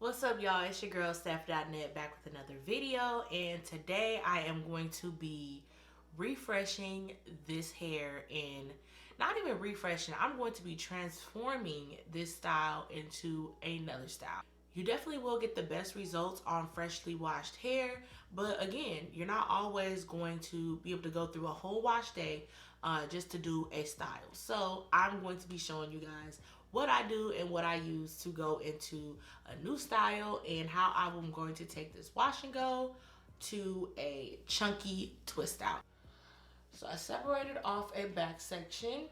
What's up, y'all? It's your girl Steph.net back with another video, and today I am going to be refreshing this hair. And not even refreshing, I'm going to be transforming this style into another style. You definitely will get the best results on freshly washed hair, but again, you're not always going to be able to go through a whole wash day just to do a style. So I'm going to be showing you guys what I do and what I use to go into a new style, and how I'm going to take this wash and go to a chunky twist out. So I separated off a back section,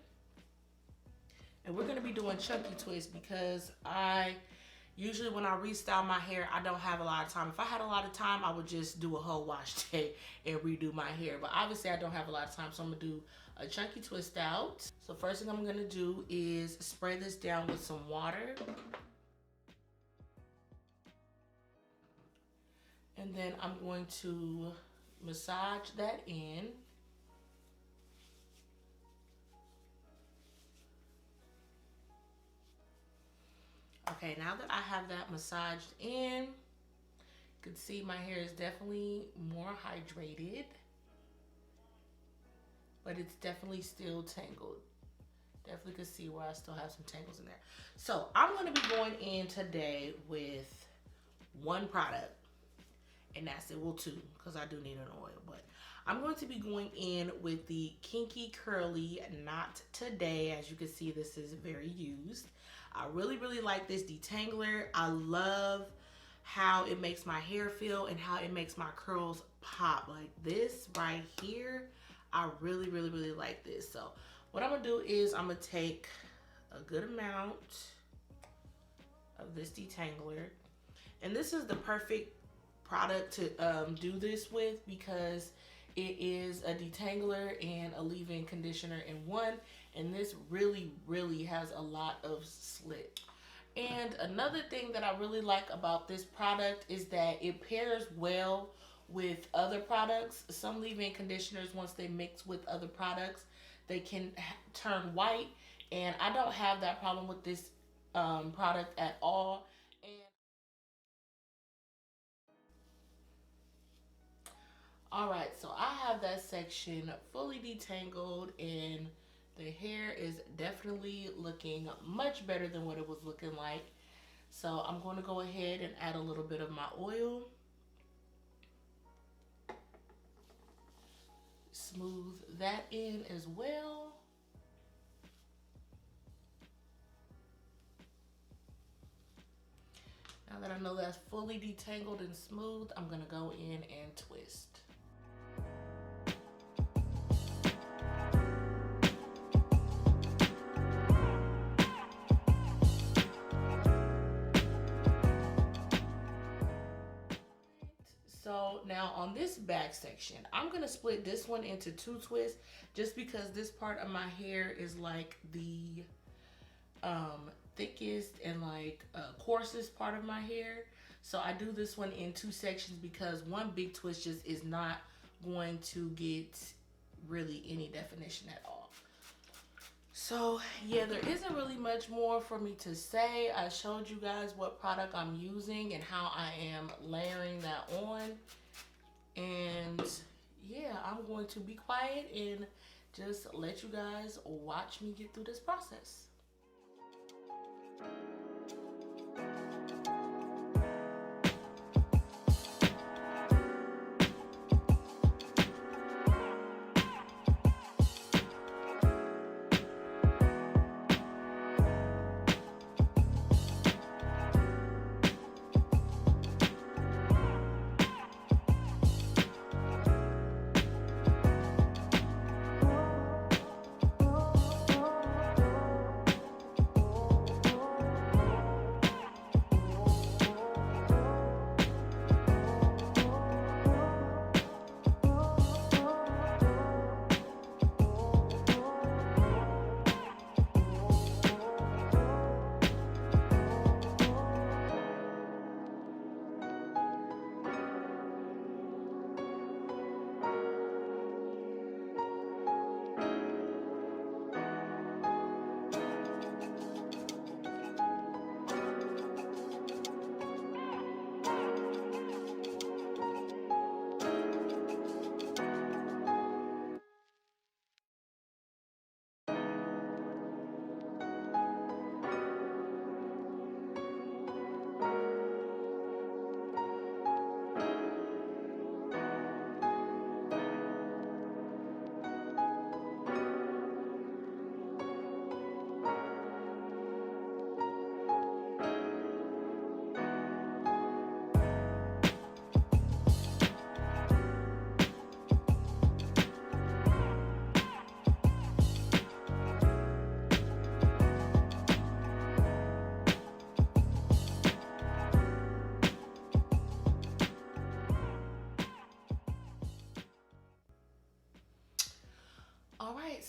and we're going to be doing chunky twists because usually when I restyle my hair, I don't have a lot of time. If I had a lot of time, I would just do a whole wash day and redo my hair. But obviously I don't have a lot of time, so I'm gonna do a chunky twist out. So first thing I'm gonna do is spray this down with some water. And then I'm going to massage that in. Okay, now that I have that massaged in, you can see my hair is definitely more hydrated, but it's definitely still tangled. Definitely can see where I still have some tangles in there. So I'm gonna be going in today with one product, and that's it. Well, two, because I do need an oil, but I'm going to be going in with the Kinky Curly Not Today. As you can see, this is very used. I really like this detangler. I love how it makes my hair feel and how it makes my curls pop. Like this right here, I really like this. So what I'm gonna do is I'm gonna take a good amount of this detangler, and this is the perfect product to do this with because it is a detangler and a leave-in conditioner in one, and this really has a lot of slip. And another thing that I really like about this product is that it pairs well with other products. Some leave-in conditioners, once they mix with other products, they can turn white, and I don't have that problem with this product at all. Alright, so I have that section fully detangled, and the hair is definitely looking much better than what it was looking like. So I'm going to go ahead and add a little bit of my oil. Smooth that in as well. Now that I know that's fully detangled and smooth, I'm going to go in and twist. So now on this back section, I'm gonna split this one into two twists just because this part of my hair is like the thickest and like coarsest part of my hair. So I do this one in two sections because one big twist just is not going to get really any definition at all. So yeah, there isn't really much more for me to say. I showed you guys what product I'm using and how I am layering that on. And yeah, I'm going to be quiet and just let you guys watch me get through this process.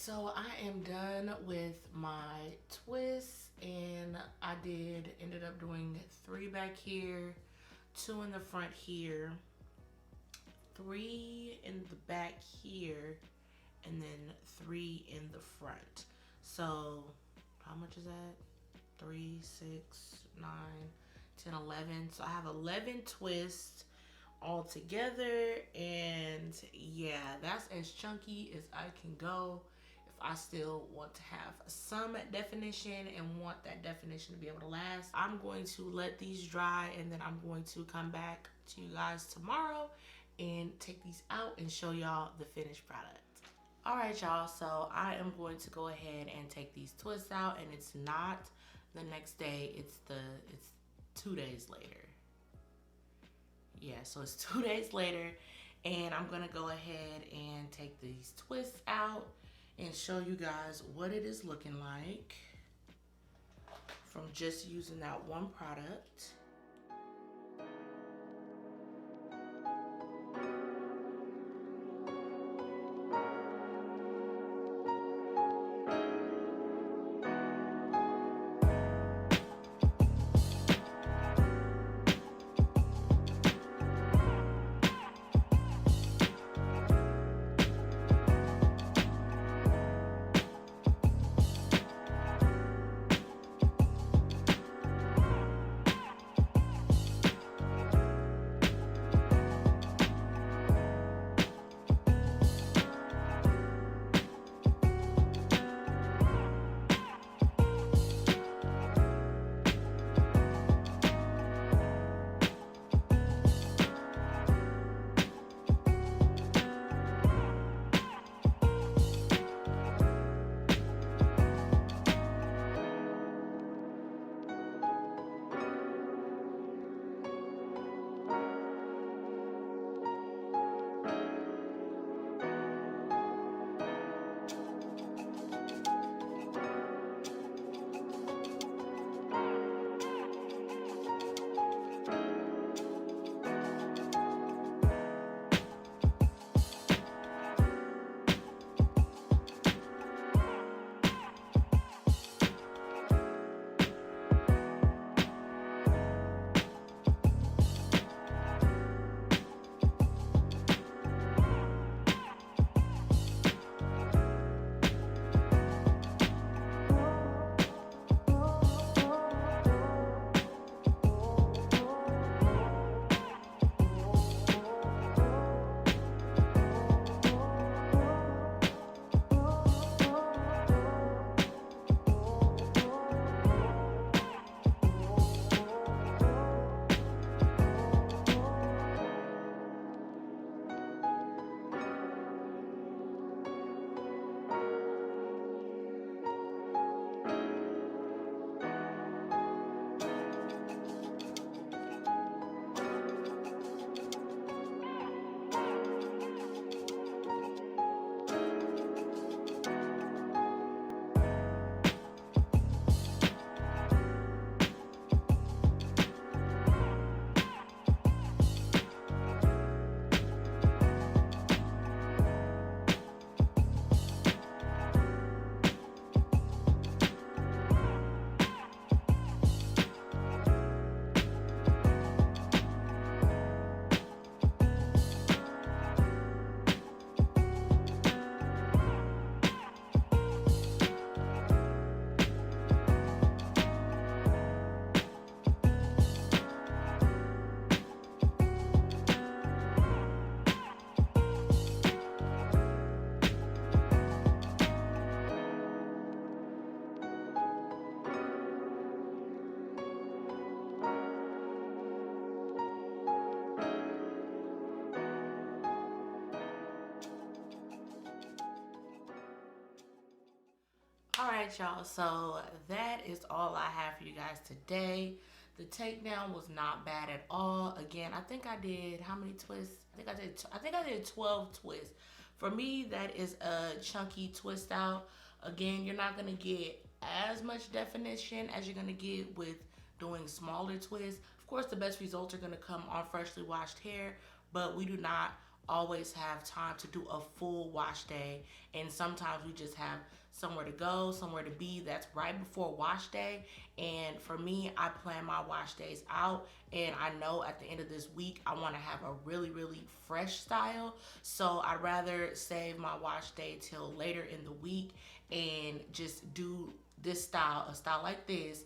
So I am done with my twists, and I ended up doing 3 back here, 2 in the front here, 3 in the back here, and then 3 in the front. So how much is that? 3, 6, 9, 10, 11. So I have 11 twists all together, and yeah, that's as chunky as I can go. If I still want to have some definition and want that definition to be able to last, I'm going to let these dry, and then I'm going to come back to you guys tomorrow and take these out and show y'all the finished product. All right, y'all, so I am going to go ahead and take these twists out, and it's not the next day, it's 2 days later. Yeah, so it's 2 days later, and I'm gonna go ahead and take these twists out and show you guys what it is looking like from just using that one product. All right, y'all, so that is all I have for you guys today. The takedown was not bad at all. Again, I think I did how many twists? I think I did 12 twists. For me, that is a chunky twist out. Again, you're not gonna get as much definition as you're gonna get with doing smaller twists. Of course, the best results are gonna come on freshly washed hair, but we do not always have time to do a full wash day, and sometimes we just have somewhere to go, somewhere to be that's right before wash day. And for me, I plan my wash days out, and I know at the end of this week I want to have a really, really fresh style. So I'd rather save my wash day till later in the week and just do this style, a style like this,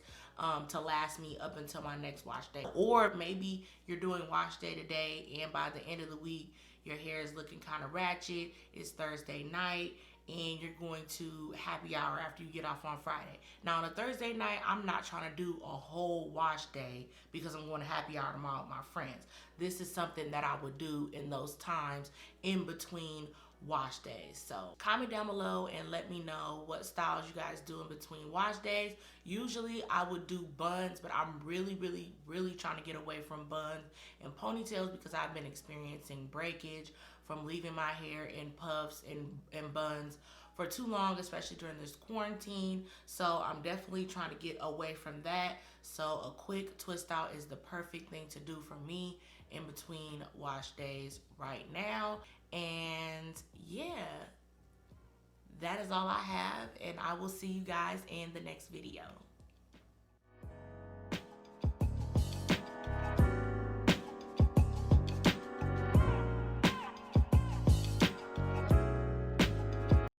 to last me up until my next wash day. Or maybe you're doing wash day today, and by the end of the week your hair is looking kind of ratchet, it's Thursday night, and you're going to happy hour after you get off on Friday. Now on a Thursday night, I'm not trying to do a whole wash day because I'm going to happy hour tomorrow with my friends. This is something that I would do in those times in between wash days. So comment down below and let me know what styles you guys do in between wash days. Usually I would do buns, but I'm really, really, really trying to get away from buns and ponytails because I've been experiencing breakage from leaving my hair in puffs and buns for too long, especially during this quarantine. So I'm definitely trying to get away from that. So a quick twist out is the perfect thing to do for me in between wash days right now. And yeah, that is all I have, and I will see you guys in the next video.